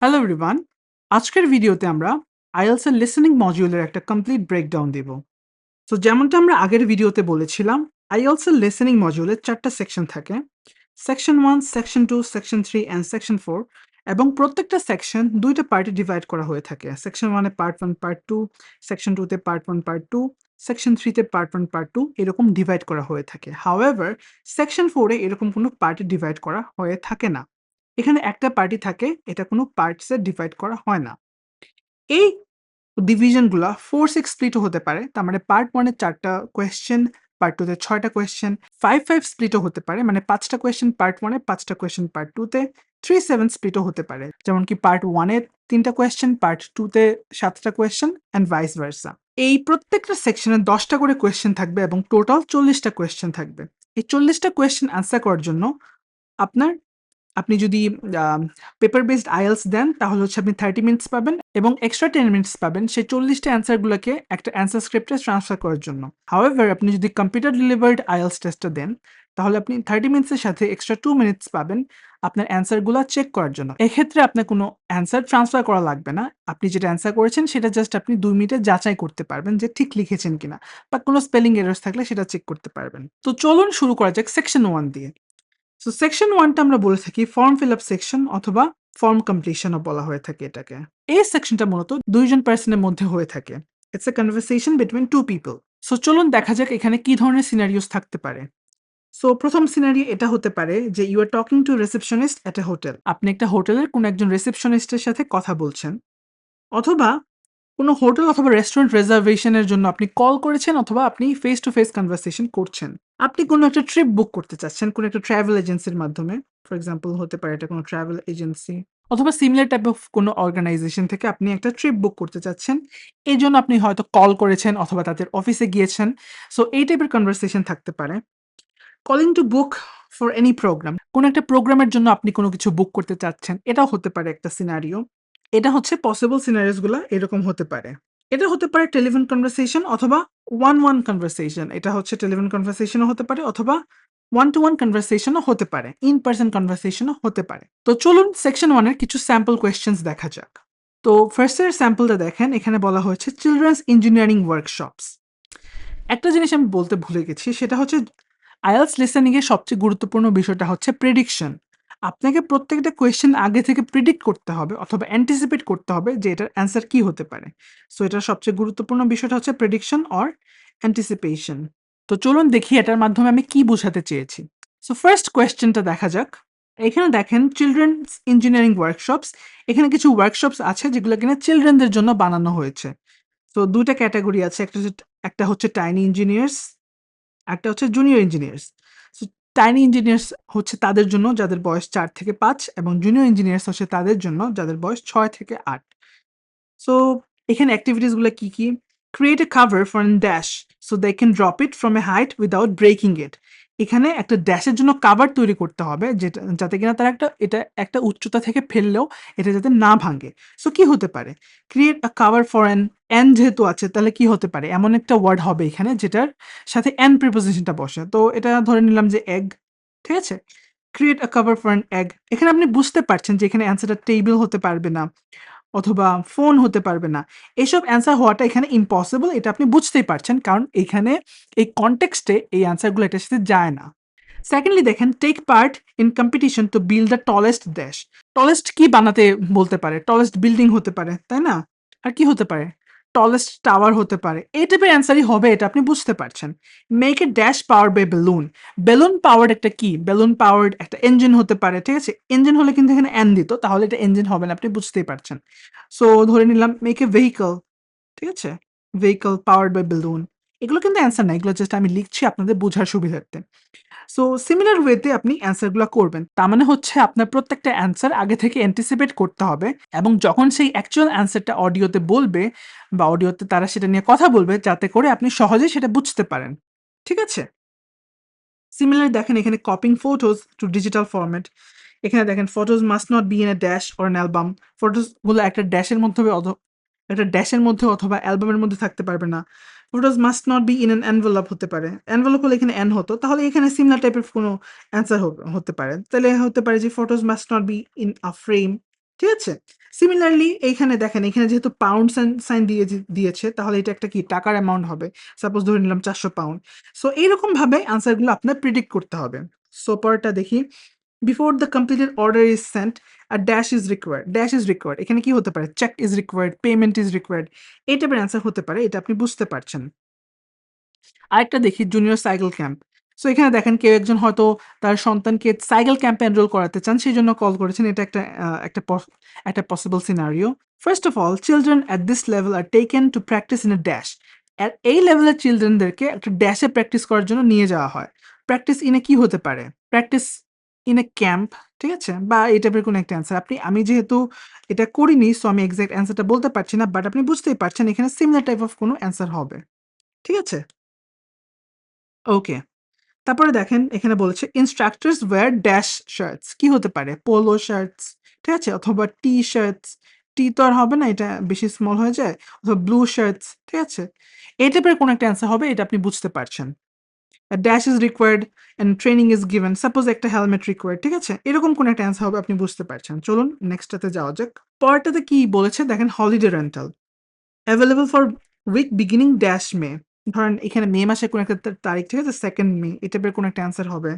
Hello everyone, আজকের ভিডিওতে আমরা আইএলটিএস এর লিসেনিং মডিউলের একটা কমপ্লিট ব্রেকডাউন দিব। তো যেমনটা আমরা আগের ভিডিওতে বলেছিলাম, আইএলটিএস এর লিসেনিং মডিউলে 4টা সেকশন থাকে। Section 1, section 2, section 3 and section 4 এবং প্রত্যেকটা সেকশন 2টা পার্টে ডিভাইড করা হয়ে থাকে। সেকশন 1 এ পার্ট 1, পার্ট 2, সেকশন 2 তে পার্ট 1, পার্ট 2, সেকশন 3 তে পার্ট 1, পার্ট 2 এরকম ডিভাইড করা হয়ে থাকে। হাউএভার সেকশন 4 এ এরকম কোনো পার্টে ডিভাইড করা হয়ে থাকে না। এখানে একটা পার্টই থাকে, এটা কোনো পার্টসে ডিভাইড করা হয় না। এই ডিভিশনগুলা 4-6 স্প্লিটও হতে পারে। তার মানে পার্ট 1 এ 4 টা কোয়েশ্চেন, পার্ট 2 তে 6 টা কোয়েশ্চেন, 5-5 স্প্লিটও হতে পারে। মানে ৫ টা কোয়েশ্চেন পার্ট 1 এ, ৫ টা কোয়েশ্চেন পার্ট 2 তে, 3-7 স্প্লিটও হতে পারে। যেমন কি পার্ট 1 এ ৩ টা কোয়েশ্চেন, পার্ট 2 তে ৭ টা কোয়েশ্চেন অ্যান্ড ভাইস ভার্সা। এই প্রত্যেকটা সেকশনে ১০ টা করে কোয়েশ্চেন থাকবে এবং টোটাল ৪০ টা কোয়েশ্চেন থাকবে। এই ৪০ টা কোয়েশ্চেন আনসার করার জন্য আপনার আপনি যদি পেপার বেসড আইএলটিএস দেন তাহলে হচ্ছে আপনি 30 মিনিটস পাবেন এবং এক্সট্রা 10 মিনিটস পাবেন সেই 40 টা অ্যান্সার গুলোকে একটা অ্যান্সার স্ক্রিপ্টে ট্রান্সফার করার জন্য। হাউএভার আপনি যদি কম্পিউটার ডেলিভার্ড আইএলটিএস টেস্টটা দেন তাহলে আপনি 30 মিনিটসের সাথে এক্সট্রা 2 মিনিটস পাবেন আপনার অ্যান্সার গুলা চেক করার জন্য। এক্ষেত্রে আপনার কোনো অ্যান্সার ট্রান্সফার করা লাগবে না। আপনি যেটা অ্যান্সার করেছেন সেটা জাস্ট আপনি 2 মিনিটে যাচাই করতে পারবেন যে ঠিক লিখেছেন কিনা বা কোনো স্পেলিং এরর্স থাকলে সেটা চেক করতে পারবেন। তো চলুন শুরু করা যাক সেকশন 1 দিয়ে। সো সেকশন 1 টা আমরা বলে থাকি ফর্ম ফিল আপ সেকশন অথবা ফর্ম কমপ্লিশন ও বলা হয়ে থাকে এটাকে। এই সেকশনটা মূলত ২ জন পারসনের মধ্যে হয়ে থাকে। It's a conversation between 2 people. So চলুন দেখা যাক এখানে কি ধরনের সিনারিওস থাকতে পারে। সো প্রথম সিনারিও এটা হতে পারে যে you are talking to receptionist at a hotel. আপনি একটা হোটেলের কোনো একজন রিসেপশনিস্টের সাথে কথা বলছেন। অথবা কোনো হোটেল অথবা রেস্টুরেন্ট রিজার্ভেশনের জন্য আপনি কল করেছেন অথবা আপনি ফেস টু ফেস কনভারসেশন করছেন। আপনি কোনো একটা ট্রিপ বুক করতে চাচ্ছেন কোনো একটা ট্রাভেল এজেন্সির মাধ্যমে। ফর এক্সাম্পল হতে পারে এটা কোনো ট্রাভেল এজেন্সি অথবা সিমিলার টাইপ অফ কোনো অর্গানাইজেশন থেকে আপনি একটা ট্রিপ বুক করতে চাচ্ছেন। এজন্য আপনি হয়তো কল করেছেন অথবা তাদের অফিসে গিয়েছেন। সো এই টাইপের কনভারসেশন থাকতে পারে। Calling to book for any programme. কোনো একটা প্রোগ্রামের জন্য আপনি কোনো কিছু বুক করতে চাচ্ছেন। এটাও হতে পারে একটা সিনারিও। এটা হচ্ছে পসিবল সিনারিওস গুলা এরকম হতে পারে। এটা হতে পারে টেলিফোন কনভারসেশন অথবা ওয়ান ওয়ান কনভারসেশন। এটা হচ্ছে টেলিফোন কনভারসেশনও হতে পারে অথবা ওয়ান টু ওয়ান কনভারসেশনও হতে পারে। ইন পারসন কনভারসেশনও হতে পারে। তো চলুন সেকশন 1 এর কিছু স্যাম্পল কোয়েশ্চেনস দেখা যাক। তো ফার্স্ট এর স্যাম্পলটা দেখেন এখানে বলা হয়েছে চিলড্রেন্স ইঞ্জিনিয়ারিং ওয়ার্কশপস। একটা জিনিস আমি বলতে ভুলে গেছি সেটা হচ্ছে আইএলটিএস লিসেনিং এর সবচেয়ে গুরুত্বপূর্ণ বিষয়টা হচ্ছে প্রেডিকশন। আপনাকে প্রত্যেকটা কোয়েশ্চেন আগে থেকে প্রিডিক্ট করতে হবে অথবা অ্যান্টিসিপেট করতে হবে যে এটার অ্যান্সার কি হতে পারে। সো এটার সবচেয়ে গুরুত্বপূর্ণ বিষয়টা হচ্ছে প্রেডিকশন অর অ্যান্টিসিপেশন। তো চলুন দেখি এটার মাধ্যমে আমি কি বোঝাতে চেয়েছি। সো ফার্স্ট কোয়েশ্চেনটা দেখা যাক। এখানে দেখেন চিলড্রেন্স ইঞ্জিনিয়ারিং ওয়ার্কশপস। এখানে কিছু ওয়ার্কশপস আছে যেগুলো কিনা চিলড্রেনদের জন্য বানানো হয়েছে। তো ২ টা ক্যাটেগরি আছে। একটা হচ্ছে টাইনি ইঞ্জিনিয়ার্স, একটা হচ্ছে junior engineers. So tiny engineers হচ্ছে তাদের জন্য যাদের বয়স ৪ থেকে ৫ এবং জুনিয়র ইঞ্জিনিয়ার্স হচ্ছে তাদের জন্য যাদের বয়স ৬ থেকে ৮। সো এখানে এক্টিভিটিস গুলা কি, কি? Create a cover for a dash so they can drop it from a height without breaking it. এখানে একটা ড্যাশের জন্য কাভার তৈরি করতে হবে যেটা যাতে কিনা তারা একটা উচ্চতা থেকে ফেললেও এটা যাতে না ভাঙে। সো কি হতে পারে? Create a cover for an an যেহেতু আছে তাহলে কি হতে পারে? এমন একটা ওয়ার্ড হবে এখানে যেটার সাথে an প্রিপোজিশনটা বসে। তো এটা ধরে নিলাম যে এগ, ঠিক আছে? Create a cover for an egg. এখানে আপনি বুঝতে পারছেন যে এখানে অ্যান্সারটা টেবল হতে পারবে না। অথবা ফোন হতে পারবে না। এসব অ্যান্সার হওয়াটা এখানে ইম্পসিবল এটা আপনি বুঝতেই পারছেন। কারণ এখানে এই কনটেক্সটে এই অ্যান্সার গুলো এটার সাথে যায় না। সেকেন্ডলি দেখেন take part in competition to build the tallest dash. Tallest কি বানাতে বলতে পারে? টলেস্ট বিল্ডিং হতে পারে, তাই না? আর কি হতে পারে? টলেস্ট টাওয়ার হতে পারে। এই টাইপের অ্যান্সারই হবে এটা আপনি বুঝতে পারছেন। Make a dash powered by balloon. Balloon powered একটা কি? বেলুন পাওয়ার্ড একটা ইঞ্জিন হতে পারে, ঠিক আছে? ইঞ্জিন হলে কিন্তু এখানে এন দিত। তাহলে এটা ইঞ্জিন হবে না আপনি বুঝতেই পারছেন। সো ধরে নিলাম মেক এ ভেহিকল, ঠিক আছে? Vehicle powered by balloon. এগুলো কিন্তু অ্যান্সার না। এগুলো জাস্ট আমি লিখছি আপনাদের বোঝার সুবিধার্থে। সো সিমিলার ওয়েতে আপনি অ্যান্সার গুলা করবেন। তার মানে হচ্ছে আপনার প্রত্যেকটা অ্যান্সার আগে থেকে অ্যান্টিসিপেট করতে হবে এবং যখন সেই অ্যাকচুয়াল অ্যান্সারটা অডিওতে বলবে বা অডিওতে তারা সেটা নিয়ে কথা বলবে যাতে করে আপনি সহজেই সেটা বুঝতে পারেন। ঠিক আছে? সিমিলারলি দেখেন এখানে copying photos to digital format. এখানে দেখেন photos must not be in a dash or an album. Photos গুলো একটা ড্যাশের মধ্যে অথবা অ্যালবামের মধ্যে থাকতে পারবে না। Photos must not be in an envelope হতে পারে। এনভেলপ হলে এখানে এন হতো। তাহলে এখানে সিমিলার টাইপের কোনো অ্যান্সার হতে পারে। তাহলে হতে পারে যে photos must not be in a frame. ঠিক আছে? সিমিলারলি এইখানে দেখেন, এখানে যেহেতু পাউন্ড সাইন দিয়েছে, তাহলে এটা একটা কি টাকার অ্যামাউন্ট হবে। সাপোজ ধরে নিলাম 400 পাউন্ড। সো এইরকম ভাবে আনসারগুলো আপনার প্রিডিক্ট করতে হবে। সো পরেরটা দেখি, before the completed order is sent a dash is required. Dash is required এখানে কি হতে পারে? Check is required, payment is required, এই টাইপের অ্যান্সার হতে পারে। এটা আপনি বুঝতে পারছেন। আরেকটা দেখি, জুনিয়র সাইকেল ক্যাম্প। সো এখানে দেখেন কেউ একজন হয়তো তার সন্তানকে সাইকেল ক্যাম্পে এনরোল করাতে চান, সেই জন্য কল করেছেন। এটা একটা possible scenario. First of all, children at this level are taken to practise in a dash. আর এই লেভেলের চিলড্রেনদেরকে একটা ড্যাশে প্র্যাকটিস করার জন্য নিয়ে যাওয়া হয়। প্র্যাকটিস ইনে কি হতে পারে? প্র্যাকটিস ইন এ ক্যাম্প, ঠিক আছে? বা এই টাইপের কোনো একটা অ্যান্সার। আমি যেহেতু এটা করিনি, সো আমি এক্সাক্ট অ্যান্সারটা বলতে পারছি না, বাট আপনি বুঝতেই পারছেন এখানে সিমিলার টাইপ অফ কোনো অ্যান্সার হবে। ঠিক আছে? ওকে। তারপরে দেখেন এখানে বলেছে ইনস্ট্রাক্টরস ওয়্যার ড্যাশ শার্টস। কি হতে পারে? পোলো শার্টস, ঠিক আছে? অথবা টি শার্টস। টি তো আর হবে না, এটা বেশি স্মল হয়ে যায়। অথবা ব্লু শার্টস, ঠিক আছে? এই টাইপের কোনো একটা অ্যান্সার হবে, এটা আপনি বুঝতে পারছেন। Dash is required and training is given. Suppose একটা হেলমেট রিকোয়ার্ড, ঠিক আছে? এরকম কোনো একটা অ্যান্সার হবে, আপনি বুঝতে পারছেন। চলুন নেক্সটটাতে যাওয়া যাক। পরেরটাতে কি বলেছে দেখেন, holiday rental available for week beginning dash May. ধরেন এখানে মে মাসের কোনো একটা তারিখ, ঠিক আছে? 2nd মে, এই টাইপের কোনো একটা অ্যান্সার হবে।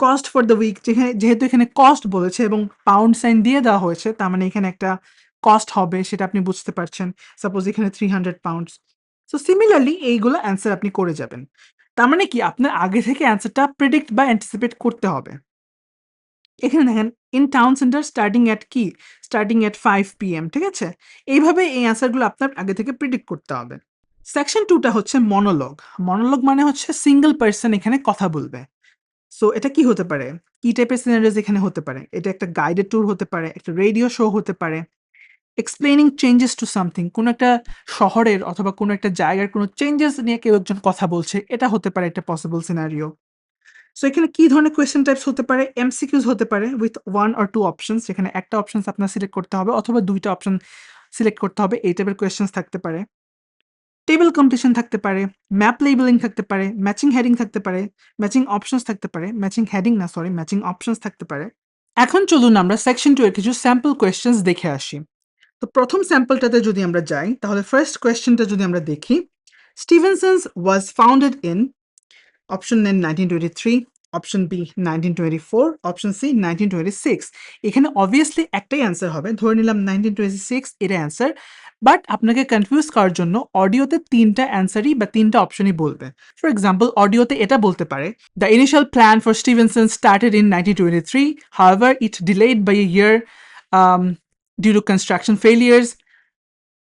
কস্ট ফর দ্য উইক, যেহেতু এখানে কস্ট বলেছে এবং পাউন্ড সাইন দিয়ে দেওয়া হয়েছে, তার মানে এখানে একটা কস্ট হবে, সেটা আপনি বুঝতে পারছেন। সাপোজ এখানে 300 পাউন্ডস। সো সিমিলারলি এইগুলো অ্যান্সার আপনি করে যাবেন। তার মানে কি আপনার আগে থেকে অ্যান্সারটা প্রেডিক্ট বা অ্যান্টিসিপেট করতে হবে। এখানে দেখেন, in town centre starting at কি? স্টার্টিং অ্যাট 5 PM, ঠিক আছে? এইভাবে এই অ্যান্সারগুলো আপনার আগে থেকে প্রেডিক্ট করতে হবে। সেকশন 2 টা হচ্ছে মনোলগ। মনোলগ মানে হচ্ছে সিঙ্গল পারসন এখানে কথা বলবে। সো এটা কি হতে পারে? কি টাইপের সিনারিওস এখানে হতে পারে? এটা একটা গাইডেড ট্যুর হতে পারে, একটা রেডিও শো হতে পারে, এক্সপ্লেইনিং চেঞ্জেস টু সামথিং, কোনো একটা শহরের অথবা কোনো একটা জায়গার কোনো চেঞ্জেস নিয়ে কেউ একজন কথা বলছে, এটা হতে পারে একটা পসিবল সিনারিও। সো এখানে কি ধরনের কোয়েশ্চেন টাইপস হতে পারে? এমসিকিউস হতে পারে উইথ 1 অর 2 অপশনস, যেখানে একটা অপশনস আপনার সিলেক্ট করতে হবে অথবা ২ টা অপশন সিলেক্ট করতে হবে, এই টাইপের কোয়েশ্চেনস থাকতে পারে। টেবল কম্পিটিশন থাকতে পারে, ম্যাপ লেবেলিং থাকতে পারে, ম্যাচিং হেডিং থাকতে পারে, ম্যাচিং অপশনস থাকতে পারে, ম্যাচিং হেডিং না সরি, ম্যাচিং অপশনস থাকতে পারে। এখন চলুন আমরা সেকশন 2 এর কিছু স্যাম্পল কোয়েশ্চেনস দেখে আসি। তো প্রথম স্যাম্পলটাতে যদি আমরা যাই, তাহলে ফার্স্ট কোয়েশ্চেনটা যদি আমরা দেখি, স্টিভেনসন্স ওয়াজ ফাউন্ডেড ইন অপশন নেন 1923, অপশন বি 1924, অপশন সি 1926। এখানে অবভিয়াসলি একটাই অ্যান্সার হবে, ধরে নিলাম 1926 এটা অ্যান্সার। বাট আপনাকে কনফিউজ করার জন্য অডিওতে 3টা অ্যান্সারই বা 3টা অপশনই বলবে। ফর এক্সাম্পল, অডিওতে এটা বলতে পারে, the initial plan for Stevenson started in 1923, however it delayed by a year due to construction failures.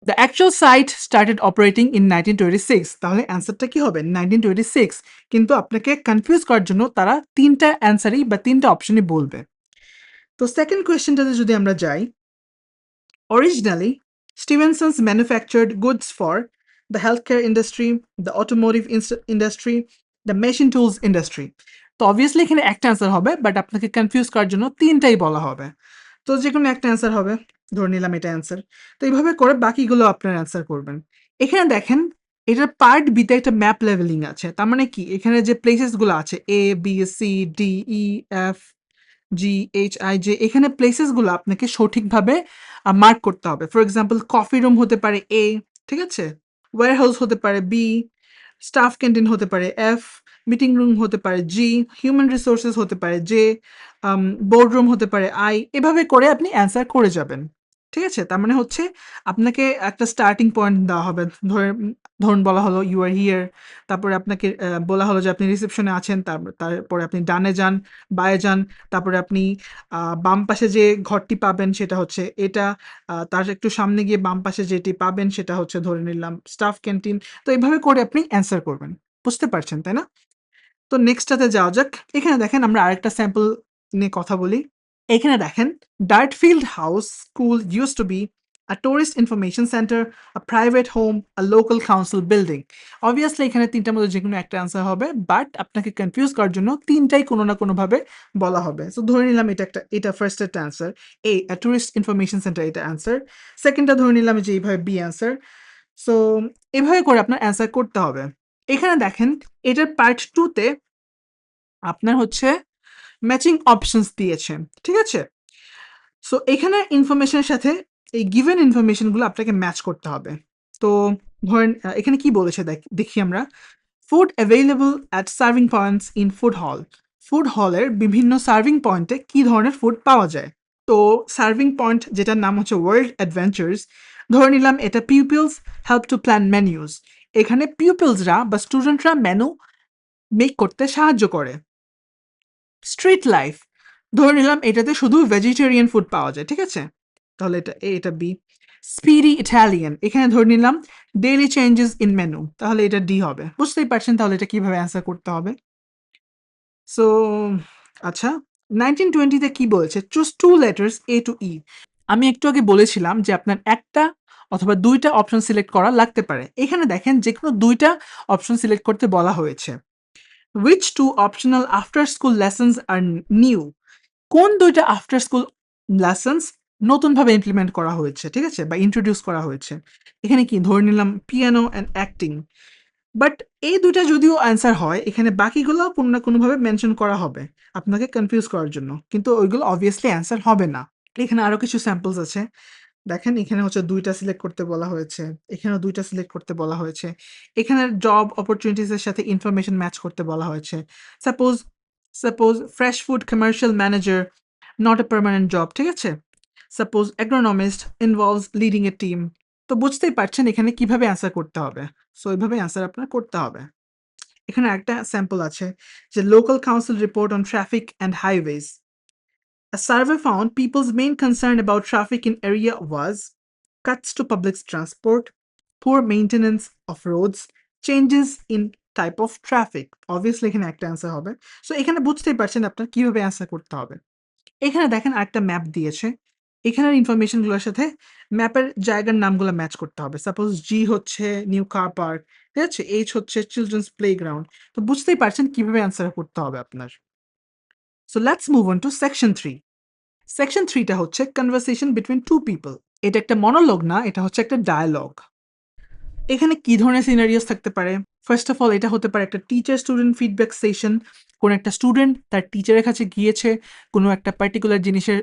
The actual site started operating in 1926. তাহলে অ্যান্সারটা কি হবে? 1926। কিন্তু আপনাকে কনফিউজ করার জন্য তারা 3টা অ্যান্সারই বা 3টা অপশনই বলবে। তো সেকেন্ড কোয়েশ্চেনটাতে যদি আমরা যাই, originally Stevenson's manufactured goods for the healthcare industry, the automotive industry, the machine tools industry. তো অবভিয়াসলি এখানে একটা অ্যান্সার হবে, বাট আপনাকে কনফিউজ করার জন্য 3টাই বলা হবে। তো যেকোনো একটা অ্যান্সার হবে, ধরে নিলাম এটা অ্যান্সার। তো এইভাবে করে বাকিগুলো আপনার অ্যান্সার করবেন। এখানে দেখেন, এটার পার্ট বিতে একটা ম্যাপ লেভেলিং আছে। তার মানে কি, এখানে যে প্লেসেস গুলো আছে A B C D E F G H I J, এখানে প্লেসেস গুলো আপনাকে সঠিকভাবে মার্ক করতে হবে। ফর এক্সাম্পল, কফি রুম হতে পারে এ, ঠিক আছে? ওয়্যার হাউস হতে পারে বি, স্টাফ ক্যান্টিন হতে পারে এফ, মিটিং রুম হতে পারে জি, হিউম্যান রিসোর্সেস হতে পারে জে, বোর্ড রুম হতে পারে আই। এভাবে করে আপনি অ্যান্সার করে যাবেন। ঠিক আছে? তার মানে হচ্ছে আপনাকে একটা স্টার্টিং পয়েন্ট দেওয়া হবে। ধরুন বলা হলো ইউ আর হিয়ার। তারপরে আপনাকে বলা হলো যে আপনি রিসেপশনে আছেন। তারপরে আপনি ডানে যান, বাঁয়ে যান। তারপরে আপনি বাম পাশে যে ঘরটি পাবেন সেটা হচ্ছে এটা। তার একটু সামনে গিয়ে বাম পাশে যেটি পাবেন সেটা হচ্ছে ধরে নিলাম স্টাফ ক্যান্টিন। তো এভাবে করে আপনি অ্যান্সার করবেন। বুঝতে পারছেন, তাই না? তো নেক্সটটাতে যাওয়া যাক। এখানে দেখেন আমরা আরেকটা স্যাম্পল নিয়ে কথা বলি। এখানে দেখেন, Dartfield house school used to be a tourist information centre, a private home, a local council building. Obviously এখানে ৩টার মধ্যে যেকোনো একটা অ্যান্সার হবে, বাট আপনাকে কনফিউজ করার জন্য ৩টাই কোনো না কোনোভাবে বলা হবে। সো ধরে নিলাম এটা ফার্স্ট একটা অ্যান্সার। এ, আ টুরিস্ট ইনফরমেশন সেন্টার, এটা অ্যান্সার। সেকেন্ডটা ধরে নিলাম যে এইভাবে বি অ্যান্সার। সো এভাবে করে আপনার অ্যান্সার করতে হবে। এখানে দেখেন, এটার পার্ট 2 তে আপনার হচ্ছে ম্যাচিং অপশনস দিয়েছে। ঠিক আছে? সো এখানে ইনফরমেশনের সাথে এই গিভেন ইনফরমেশনগুলো আপনাকে ম্যাচ করতে হবে। তো ধরেন এখানে কি বলেছে দেখি আমরা। Food available at serving points in food হল। ফুড হলের বিভিন্ন সার্ভিং পয়েন্টে কি ধরনের ফুড পাওয়া যায়। তো সার্ভিং পয়েন্ট যেটার নাম হচ্ছে ওয়ার্ল্ড অ্যাডভেঞ্চার্স, ধরে নিলাম এটা pupils help to plan menus. এখানে পিউপিলসরা বা স্টুডেন্টরা মেনু মেক করতে সাহায্য করে। স্ট্রিট লাইফ, ধরে নিলাম এটাতে শুধু ভেজিটেরিয়ান ফুড পাওয়া যায়, ঠিক আছে, তাহলে এটা এ, এটা বি। স্পিডি ইটালিয়ান, এখানে ধরে নিলাম ডেইলি চেঞ্জেস ইন মেনু, তাহলে এটা ডি হবে। বুঝতেই পারছেন তাহলে এটা কিভাবে অ্যান্সার করতে হবে। সো আচ্ছা, 1920-তে কি বলেছে, choose two letters A to E. আমি একটু আগে বলেছিলাম যে আপনার একটা অথবা দুইটা অপশন সিলেক্ট করা লাগতে পারে। এখানে দেখেন যে কোনো দুইটা অপশন সিলেক্ট করতে বলা হয়েছে। Which two optional after school lessons are new? কোন দুইটা আফটার স্কুল লেসন্স নতুনভাবে ইমপ্লিমেন্ট করা হয়েছে, ঠিক আছে, বা ইন্ট্রোডিউস করা হয়েছে। এখানে কি ধরে নিলাম পিয়ানো অ্যান্ড অ্যাক্টিং। বাট এই দুইটা যদিও অ্যান্সার হয়, এখানে বাকিগুলো কোনো না কোনোভাবে মেনশন করা হবে আপনাকে কনফিউজ করার জন্য, কিন্তু ওইগুলো অবভিয়াসলি অ্যান্সার হবে না। এখানে আরো কিছু স্যাম্পলস আছে। দেখেন এখানে হচ্ছে দুইটা সিলেক্ট করতে বলা হয়েছে, এখানেও দুইটা সিলেক্ট করতে বলা হয়েছে। এখানে জব অপরচুনিটিস এর সাথে ইনফরমেশন ম্যাচ করতে বলা হয়েছে। Suppose suppose fresh food commercial manager, not a permanent job, ঠিক আছে। Suppose agronomist involves leading a team. তো বুঝতেই পারছেন এখানে কিভাবে অ্যান্সার করতে হবে। সো এইভাবে অ্যান্সার আপনার করতে হবে। এখানে একটা স্যাম্পল আছে যে local council report on traffic and highways. A survey found people's main concern about traffic in area was cuts to public transport, poor maintenance of roads, changes in type of traffic. Obviously এখানে একটা answer হবে। So এখানে বুঝতেই পারছেন আপনার কিভাবে answer করতে হবে। এখানে দেখেন আরেকটা ম্যাপ দিয়েছে। এখানের ইনফরমেশনগুলোর সাথে ম্যাপের জায়গার নামগুলো ম্যাচ করতে হবে। সাপোজ জি হচ্ছে নিউ কার পার্ক, ঠিক আছে, এইচ হচ্ছে চিলড্রেন্স প্লেগ্রাউন্ড। তো বুঝতেই পারছেন কিভাবে অ্যান্সার করতে হবে আপনার। So let's move on to section 3। Section 3টা হচ্ছে কনভারসেশন বিটুইন টু পিপল। এটা একটা মনোলগ না, এটা হচ্ছে একটা ডায়ালগ। এখানে কি ধরনের সিনারিওস থাকতে পারে? ফার্স্ট অফ অল এটা হতে পারে একটা টিচার স্টুডেন্ট ফিডব্যাক সেশন। কোনো একটা স্টুডেন্ট তার টিচারের কাছে গিয়েছে কোনো একটা পার্টিকুলার জিনিসের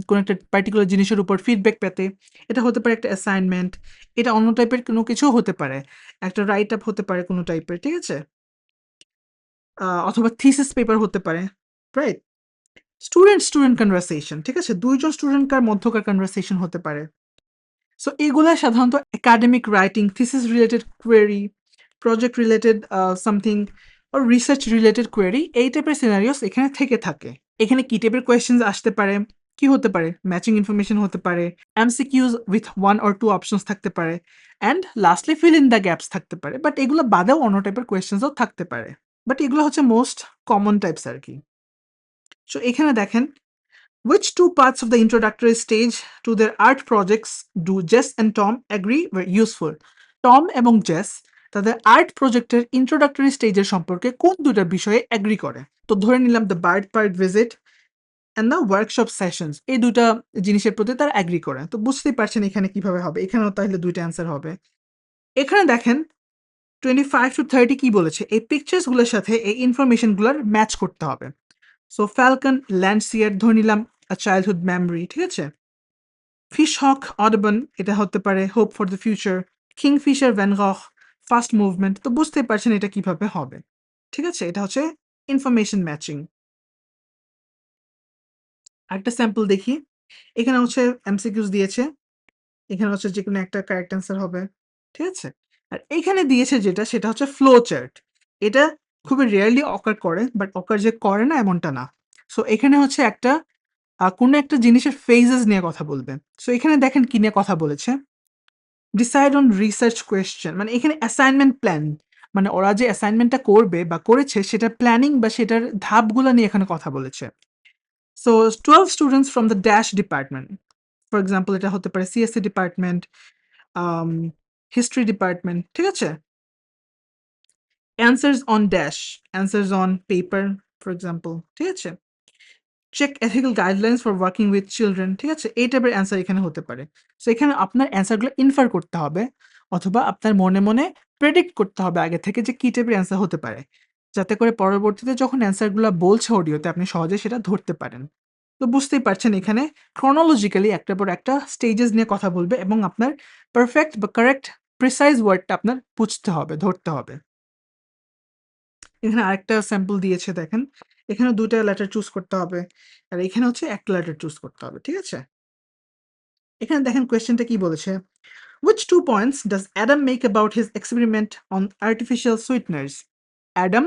কোনো একটা পার্টিকুলার জিনিসের উপর ফিডব্যাক পেতে। এটা হতে পারে একটা অ্যাসাইনমেন্ট। এটা অন্য টাইপের কোনো কিছুও হতে পারে। একটা রাইট আপ হতে পারে কোনো টাইপের, ঠিক আছে? অথবা থিসিস পেপার হতে পারে, রাইট? স্টুডেন্ট কনভারসেশন, ঠিক আছে? ২ জন স্টুডেন্টকার মধ্যকার কনভারসেশন হতে পারে। সো এগুলা সাধারণত academic writing, thesis related query, project related something or research related query, এই টাইপের সিনারিওস এখানে থেকে থাকে। এখানে কি টাইপের কোয়েশ্চেনস আসতে পারে? কি হতে পারে? ম্যাচিং ইনফরমেশন হতে পারে, এমসিকিউস উইথ 1 or 2 অপশনস থাকতে পারে, and lastly fill in the gaps থাকতে পারে। বাট এগুলো বাদেও অন্য টাইপের কোয়েশ্চেনসও থাকতে পারে। বাট এগুলো হচ্ছে মোস্ট কমন টাইপস আরকি। সো এখানে দেখেন which two parts of the introductory stage to their art projects do Jess and Tom agree were useful? Tom এবং জেস তাদের আর্ট প্রজেক্টের ইন্ট্রোডাক্টরি স্টেজের সম্পর্কে কোন দুটা বিষয়ে এগ্রি করে? তো ধরে নিলাম the bird part visit and the workshop sessions, এই দুটা জিনিসের প্রতি তারা এগ্রি করে। তো বুঝতেই পারছেন এখানে কিভাবে হবে। এখানেও তাহলে দুইটা অ্যান্সার হবে। এখানে দেখেন 25 to 30 কি বলেছে, এই পিকচার্সগুলোর সাথে এই ইনফরমেশনগুলোর ম্যাচ করতে হবে। সো ফ্যালকন ল্যান্ডসিয়ার ধরে নিলাম আ চাইল্ডহুড মেমরি, ঠিক আছে। ফিশ হক অডবন, এটা হতে পারে hope for the future. Kingfisher Van Gogh, fast movement. তো বুঝতেই পারছেন এটা কিভাবে হবে, ঠিক আছে। এটা হচ্ছে ইনফরমেশন ম্যাচিং। আরেকটা স্যাম্পল দেখি। এখানে হচ্ছে এমসিকিউস দিয়েছে, এখানে হচ্ছে যে কোনো একটা কারেক্ট অ্যান্সার হবে, ঠিক আছে। আর এখানে দিয়েছে যেটা, সেটা হচ্ছে ফ্লো চার্ট। এটা খুবই রেয়ারলি অকার করে, বাট অকার যে করে না এমনটা না। সো এখানে হচ্ছে একটা কোনো একটা জিনিসের ফেজেস নিয়ে কথা বলবে। সো এখানে দেখেন কি নিয়ে কথা বলেছে। ডিসাইড অন রিসার্চ কোয়েশ্চেন, মানে এখানে অ্যাসাইনমেন্ট প্ল্যান, মানে ওরা যে অ্যাসাইনমেন্টটা করবে বা করেছে সেটার প্ল্যানিং বা সেটার ধাপগুলো নিয়ে এখানে কথা বলেছে। So 12 students from the dash department, for example এটা হতে পারে সিএসসি ডিপার্টমেন্ট, হিস্ট্রি ডিপার্টমেন্ট, ঠিক আছে। Answers on dash, answers on paper, for example, ঠিক আছে। Check ethical guidelines for working with children, ঠিক আছে। এই টাইপের অ্যান্সার এখানে হতে পারে। সো এখানে আপনার অ্যান্সারগুলো ইনফার করতে হবে, অথবা আপনার মনে মনে প্রেডিক্ট করতে হবে আগে থেকে যে কী টাইপের অ্যান্সার হতে পারে, যাতে করে পরবর্তীতে যখন অ্যান্সারগুলো বলছে অডিওতে আপনি সহজে সেটা ধরতে পারেন। তো বুঝতেই পারছেন এখানে chronologically একটার পর একটা স্টেজেস নিয়ে কথা বলবে এবং আপনার পারফেক্ট বা কারেক্ট প্রিসাইজ ওয়ার্ডটা আপনার বুঝতে হবে, ধরতে হবে। এখানে আরেকটা স্যাম্পল দিয়েছে দেখেন। এখানে ২ টা লেটার চুজ করতে হবে। আর এখানে হচ্ছে ১ টা লেটার চুজ করতে হবে। ঠিক আছে? এখানে দেখেন কোয়েশ্চেনটা কি বলেছে? Which 2 points does Adam make about his experiment on artificial sweeteners? Adam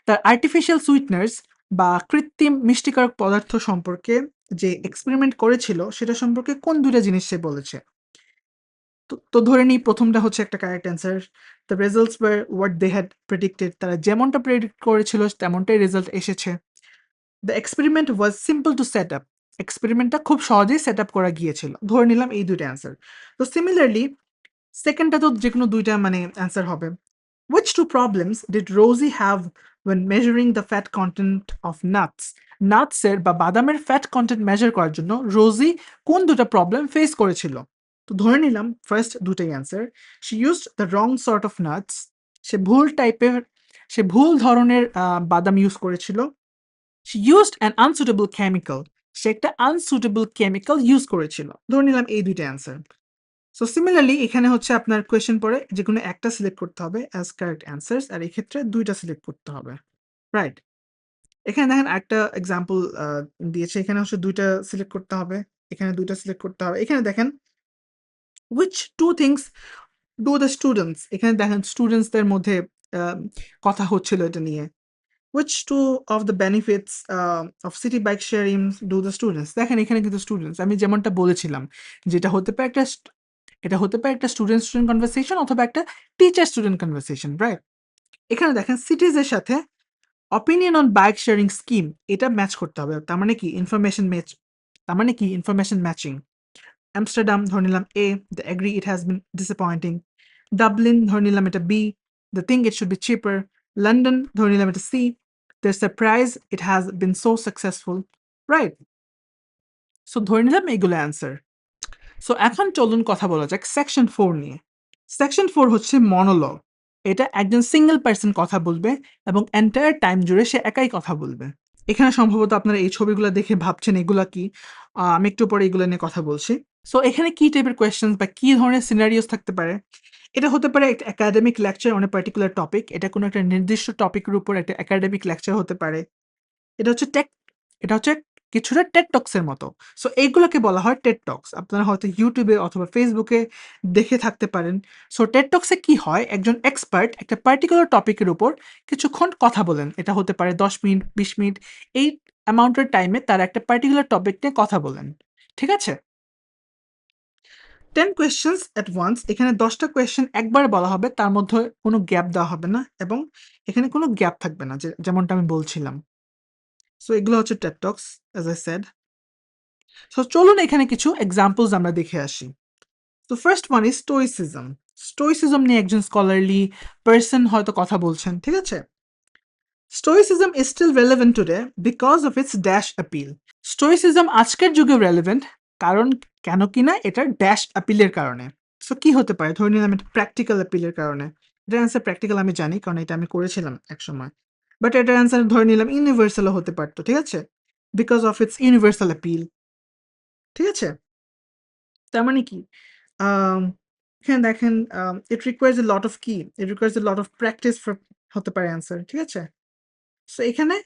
তার artificial sweeteners বা কৃত্রিম মিষ্টিকারক পদার্থ সম্পর্কে যে এক্সপেরিমেন্ট করেছিল সেটা সম্পর্কে কোন ২ টা জিনিস সে বলেছে? তো ধরে নিই ১ম টা হচ্ছে একটা correct answer. The results were what they had predicted. তারা যেমনটা প্রেডিক্ট করেছিল তেমনটাই রেজাল্ট এসেছে। The experiment was simple to set up. এক্সপেরিমেন্টটা খুব সহজেই সেট আপ করা গিয়েছিল। ধরে নিলাম এই ২ টা অ্যান্সার। তো সিমিলারলি সেকেন্ড টা তো যেকোনো ২ টা মানে অ্যান্সার হবে। Which 2 problems did Rosie have when measuring the fat content of nuts? Nuts এর বা বাদামের ফ্যাট কনটেন্ট মেজার করার জন্য রোজি কোন ২ টা প্রবলেম ফেস করেছিল? তো ধরে নিলাম ফার্স্ট ২ টাই answer. She used the wrong sort of nuts. সে ভুল টাইপের সে ভুল ধরনের বাদাম ইউজ করেছিল। She used an unsuitable chemical. সে একটা আনসুটেবল কেমিক্যাল ইউজ করেছিল। ধরে নিলাম এই ২ টা অ্যান্সার। সো সিমিলারলি এখানে হচ্ছে আপনার কোয়েশ্চেন পড়ে যেকোনো একটা সিলেক্ট করতে হবে অ্যাজ কারেক্ট অ্যান্সার্স আর এই ক্ষেত্রে ২ টা সিলেক্ট করতে হবে। রাইট? এখানে দেখেন আরেকটা এক্সাম্পল দিয়েছে। এখানে হচ্ছে ২ টা সিলেক্ট করতে হবে। এখানে ২ টা সিলেক্ট করতে হবে। এখানে দেখেন which 2 things do the students এখানে দেখেন স্টুডেন্টসদের মধ্যে আ কথা হচ্ছিল এটা নিয়ে। Which 2 of the benefits of city bike sharing do the students? দেখেন এখানে কিন্তু স্টুডেন্টস আমি যেমনটা বলেছিলাম যেটা হতে পারে একটা এটা হতে পারে একটা স্টুডেন্ট স্টুডেন্ট কনভারসেশন অথবা একটা টিচার স্টুডেন্ট কনভারসেশন, রাইট? এখানে দেখেন সিটিজ এর সাথে opinion on bike sharing scheme এটা ম্যাচ করতে হবে। তার মানে কি ইনফরমেশন ম্যাচ তার মানে কি ইনফরমেশন ম্যাচিং। আমস্টারডাম ধরে নিলাম A, they agree it has been disappointing. Dublin ধরে নিলাম এটা B, they think it should be cheaper. London ধরে নিলাম এটা C, they're surprised it has been so successful. Right? So ধরে নিলাম এগুলো অ্যান্সার। সো এখন চলুন কথা বলা যাক সেকশন 4 নিয়ে। সেকশন 4 হচ্ছে মনোলগ। এটা একজন সিঙ্গল পারসন কথা বলবে এবং এন্টায়ার টাইম জুড়ে সে একাই কথা বলবে। এখানে সম্ভবত আপনারা এই ছবিগুলো দেখে ভাবছেন এগুলা কি? আমি একটু পরে এগুলো নিয়ে কথা বলছি। সো এখানে কি টাইপের কোয়েশ্চেনস বা কি ধরনের সিনারিওস থাকতে পারে? এটা হতে পারে একটা academic lecture on a particular topic. এটা কোনো একটা নির্দিষ্ট টপিকের উপর একটা একাডেমিক লেকচার হতে পারে। এটা হচ্ছে এটা হচ্ছে কিছুটা টেড টকস এর মতো। সো এইগুলোকে বলা হয় টেড টকস। আপনারা হয়তো YouTube এ অথবা Facebook এ দেখে থাকতে পারেন। সো টেড টকস এ কি হয়? একজন এক্সপার্ট একটা পার্টিকুলার টপিকের উপর কিছুক্ষণ কথা বলেন। এটা হতে পারে ১০ মিনিট, ২০ মিনিট এই অ্যামাউন্টের টাইমে তারা একটা পার্টিকুলার টপিক নিয়ে কথা বলেন। ঠিক আছে? 10 questions at once এখানে ১০ টা কোয়েশ্চেন একবারে বলা হবে। তার মধ্যে কোনো গ্যাপ দেওয়া হবে না এবং এখানে কোনো গ্যাপ থাকবে না যেমনটা আমি বলছিলাম। সো এগুলো হচ্ছে TED talks as I said. So চলুন এখানে কিছু এক্সাম্পলস আমরা দেখে আসি। তো first one is stoicism. Stoicism নিয়ে একজন স্কলারলি পারসন হয়তো কথা বলছেন। ঠিক আছে? Stoicism is still relevant today because of its dash appeal. Stoicism আজকের যুগেও রেলেভেন্ট কারণ কেন কিনা এটার ড্যাশ অ্যাপিলের কারণে। সো কি হতে পারে? ধরে নিলাম এটা প্র্যাকটিক্যাল অ্যাপিলের কারণে। এটার অ্যান্সার প্র্যাকটিক্যাল আমি জানি কারণ এটা আমি করেছিলাম একসময়। বাট এটার অ্যান্সার ধরে নিলাম ইউনিভার্সালও হতে পারত। ঠিক আছে? Because of it's universal appeal. ঠিক আছে? তার মানে কি? আম এখানে দেখেন it requires a lot of কি? It requires a lot of practice for হতে পারে অ্যান্সার। ঠিক আছে? সো এখানে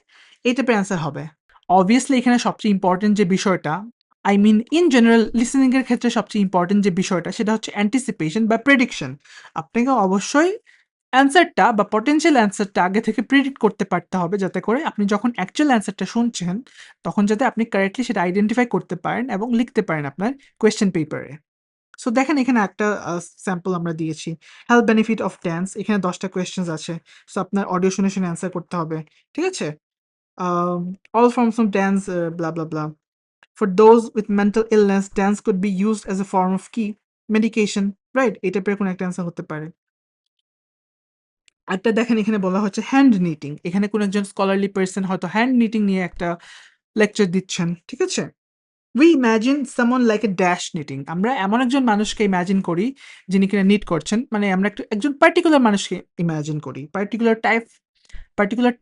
এই টাইপের অ্যান্সার হবে। অবভিয়াসলি এখানে সবচেয়ে ইম্পোর্টেন্ট যে বিষয়টা I mean in general listening এর ক্ষেত্রে সবচেয়ে ইম্পোর্টেন্ট যে বিষয়টা সেটা হচ্ছে অ্যান্টিসিপেশন বা প্রেডিকশন। আপনাকে অবশ্যই অ্যান্সারটা বা পটেনশিয়াল অ্যান্সারটা আগে থেকে প্রেডিক্ট করতে পারতে হবে যাতে করে আপনি যখন অ্যাকচুয়াল অ্যান্সারটা শুনছেন তখন যাতে আপনি কারেক্টলি সেটা আইডেন্টিফাই করতে পারেন এবং লিখতে পারেন আপনার কোয়েশ্চেন পেপারে। সো দেখেন এখানে একটা স্যাম্পল আমরা দিয়েছি। হেলথ বেনিফিট অফ ড্যান্স এখানে ১০ টা কোয়েশ্চেনস আছে। সো আপনার অডিও শুনে, শুনে অ্যান্সার করতে হবে। ঠিক আছে? All forms of dance, blah, blah, blah. For those with mental illness, dance could be used as a form of কি? medication, right? এই টাইপের কোনো একটা অ্যান্সার হতে পারে। আরেকটা দেখেন এখানে বলা হচ্ছে হ্যান্ড নিটিং। এখানে কোনো একজন স্কলারলি পারসন হয়তো হ্যান্ড নিটিং নিয়ে একটা লেকচার দিচ্ছেন। ঠিক আছে? We imagine someone like a dash knitting. আমরা এমন একজন মানুষকে ইমাজিন করি যিনি কিনা নিট করছেন। মানে আমরা একজন পার্টিকুলার মানুষকে ইমাজিন করি। পার্টিকুলার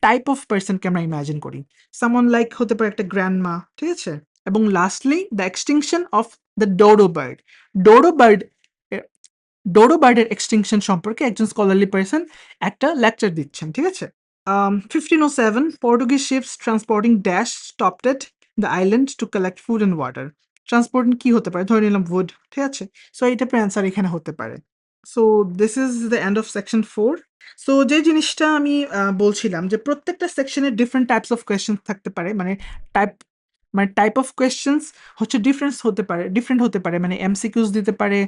টাইপ অফ পারসন কে আমরা ইমাজিন করি। Someone like হতে পারে একটা গ্র্যান্ডমা। ঠিক আছে? এবং lastly the extinction of the dodo bird. Dodo bird dodo বার্ডের এক্সটিংশন সম্পর্কে একজন স্কলারলি পার্সন একটা লেকচার দিচ্ছেন, ঠিক আছে? 1507, Portuguese ships transporting dash stopped at the island to collect food and water. Transporting কি হতে পারে? ধরে নিলাম wood, ঠিক আছে? সো এই টাইপের অ্যান্সার এখানে হতে পারে। So this is the end of section 4। So যে জিনিসটা আমি বলছিলাম যে প্রত্যেকটা সেকশনে ডিফারেন্ট টাইপস অফ কোয়েশ্চেন থাকতে পারে, টাইপ টাইপ অফ কোয়েশ্চেন্স হচ্ছে ডিফারেন্ট হতে পারে, মানে এমসিকিউজ দিতে পারে,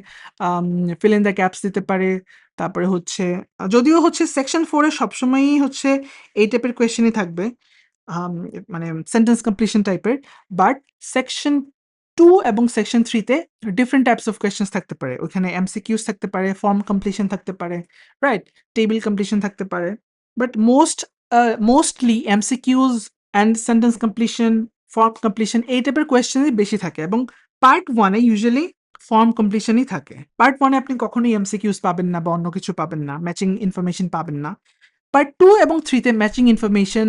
ফিল ইন দ্য গ্যাপস দিতে পারে। তারপরে হচ্ছে যদিও হচ্ছে সেকশন 4 এ সবসময়ই হচ্ছে এই টাইপের কোয়েশ্চেনই থাকবে, আম মানে সেন্টেন্স কমপ্লিশন টাইপের। বাট সেকশন 2 এবং সেকশন 3 তে ডিফারেন্ট টাইপস অফ কোয়েশ্চেনস থাকতে পারে। ওখানে এমসিকিউস থাকতে পারে, ফর্ম কমপ্লিশন থাকতে পারে, রাইট? টেবল কমপ্লিশন থাকতে পারে। But mostly MCQs and sentence completion, form completion এই টাইপের কোয়েশ্চেনই বেশি থাকে এবং পার্ট 1 এ ইউজুয়ালি ফর্ম কমপ্লিশনই থাকে। পার্ট 1 এ আপনি কখনোই এমসিকিউস পাবেন না বা অন্য কিছু পাবেন না, ম্যাচিং ইনফরমেশন পাবেন না। পার্ট 2 এবং 3 তে ম্যাচিং ইনফরমেশন,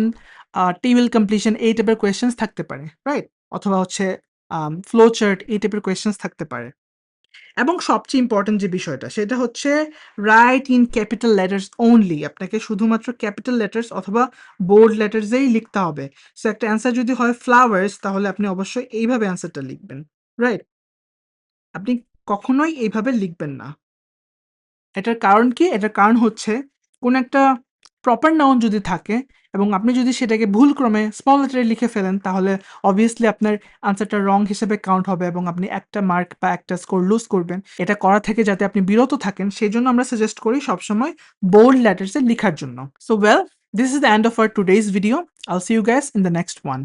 টেবল কমপ্লিশন এই টাইপের কোয়েশ্চেনস থাকতে পারে, রাইট? অথবা হচ্ছে ফ্লো চার্ট এই টাইপের কোয়েশ্চেনস থাকতে পারে। এবং সবচেয়ে ইম্পর্টেন্ট যে বিষয়টা সেটা হচ্ছে right in capital letters only. আপনাকে শুধুমাত্র ক্যাপিটাল লেটার্স অথবা বোল্ড লেটার্সেই লিখতে হবে। সো একটা অ্যান্সার যদি হয় ফ্লাওয়ার্স, তাহলে আপনি অবশ্যই এইভাবে অ্যান্সারটা লিখবেন, রাইট? আপনি কখনোই এইভাবে লিখবেন না। এটার কারণ কি? এটার কারণ হচ্ছে কোন একটা প্রপার নাউন যদি থাকে এবং আপনি যদি সেটাকে ভুলক্রমে স্মল লেটারে লিখে ফেলেন, তাহলে অবভিয়াসলি আপনার আনসারটা রং হিসেবে কাউন্ট হবে এবং আপনি একটা মার্ক বা একটা স্কোর লুজ করবেন। এটা করা থেকে যাতে আপনি বিরত থাকেন, সেজন্য আমরা সাজেস্ট করি সবসময় বোল্ড লেটার্সে লিখার জন্য। So well, this is the end of our today's video. I'll see you guys in the next one.